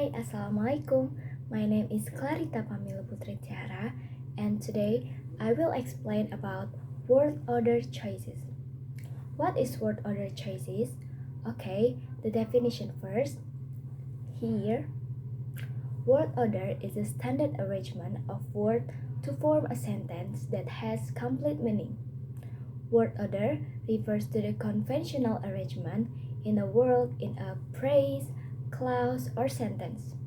Hai, Assalamualaikum. My name is Clarita Pamila Putri Tiara, and today I will explain about word order choices. What is word order choices? Okay, the definition first. Here, word order is a standard arrangement of words to form a sentence that has complete meaning. Word order refers to the conventional arrangement in a word in a phrase, clause, or sentence.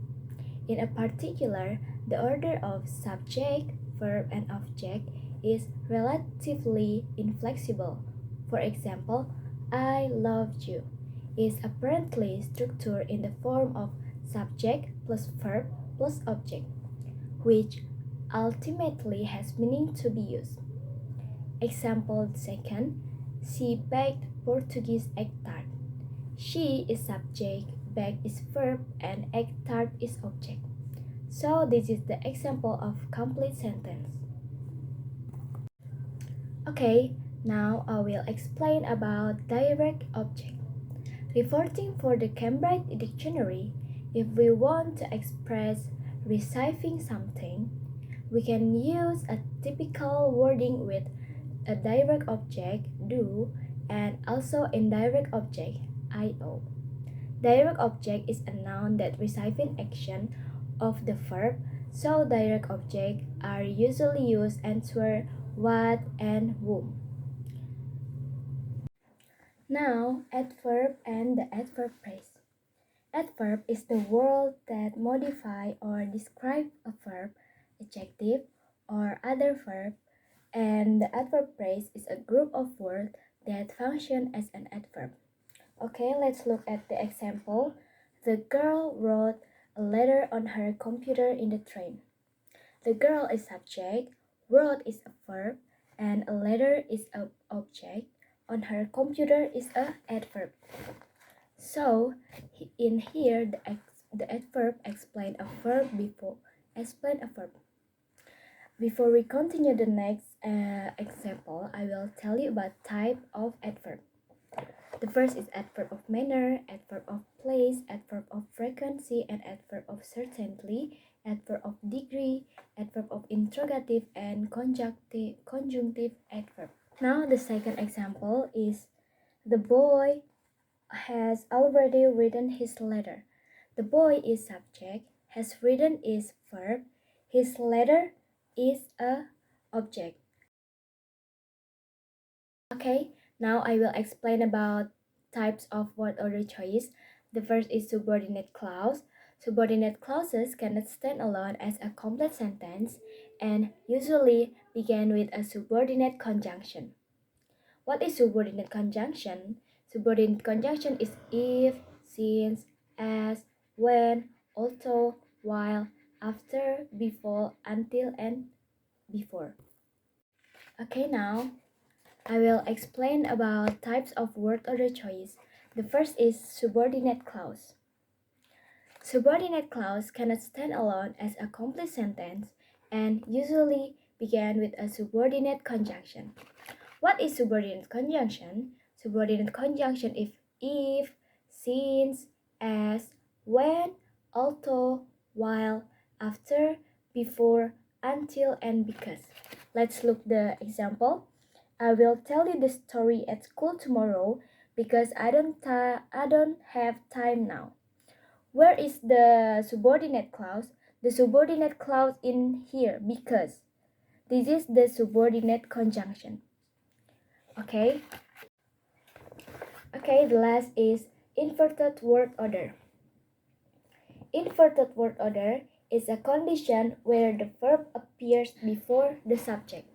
In a particular, the order of subject, verb, and object is relatively inflexible. For example, I loved you is apparently structured in the form of subject plus verb plus object, which ultimately has meaning to be used. Example second, she baked Portuguese egg tart. She is subject, bake is verb, and egg tart is object. So this is the example of complete sentence. Okay, now I will explain about direct object. Reporting for the Cambridge Dictionary, if we want to express receiving something, we can use a typical wording with a direct object, do, and also indirect object, io. Direct object is a noun that receiving action of the verb, so direct objects are usually used answer what and whom. Now, adverb and the adverb phrase. Adverb is the word that modify or describe a verb, adjective, or other verb, and the adverb phrase is a group of words that function as an adverb. Okay, let's look at the example. The girl wrote a letter on her computer in the train. The girl is subject, wrote is a verb, and a letter is an object. On her computer is a adverb. So, in here, the adverb explain a verb explain a verb. Before we continue the next example, I will tell you about type of adverb. The first is adverb of manner, adverb of place, adverb of frequency, and adverb of certainty, adverb of degree, adverb of interrogative, and conjunctive adverb. Now the second example is the boy has already written his letter. The boy is subject, has written is verb, his letter is a object. Okay, now I will explain about types of word order choice. The first is subordinate clause. Subordinate clauses cannot stand alone as a complete sentence and usually begin with a subordinate conjunction. What is subordinate conjunction? Subordinate conjunction is if, since, as, when, although, while, after, before, until, and before. Okay, now I will explain about types of word order choice. The first is subordinate clause. Subordinate clause cannot stand alone as a complete sentence and usually begin with a subordinate conjunction. What is subordinate conjunction? Subordinate conjunction is if, since, as, when, although, while, after, before, until, and because. Let's look the example. I will tell you the story at school tomorrow because I don't have time now. Where is the subordinate clause? The subordinate clause in here because this is the subordinate conjunction. Okay, the last is inverted word order. Inverted word order is a condition where the verb appears before the subject.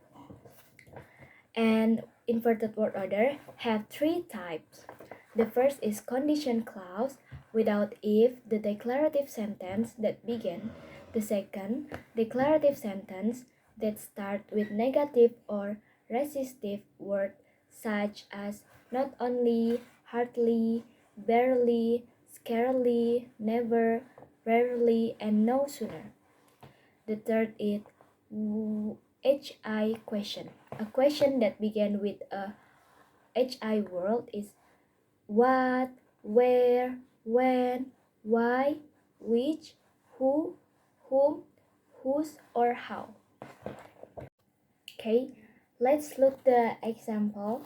And inverted word order have three types. The first is condition clause without if, the declarative sentence that begin. The second, declarative sentence that start with negative or resistive word such as not only, hardly, barely, scarcely, never, rarely, and no sooner. The third is HI question. A question that began with a HI word is what, where, when, why, which, who, whom, whose, or how. Okay, let's look the example.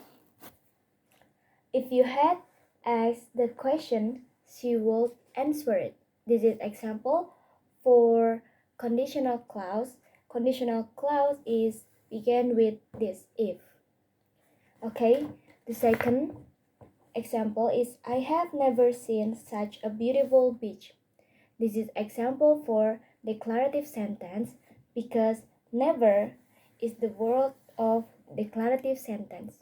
If you had asked the question, she would answer it. This is example for conditional clause. Conditional clause is begin with this if. Okay, the second example is I have never seen such a beautiful beach. This is example for declarative sentence because never is the word of declarative sentence.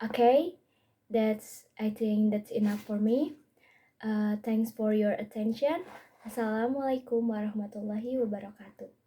Okay, I think that's enough for me. Thanks for your attention. Assalamualaikum warahmatullahi wabarakatuh.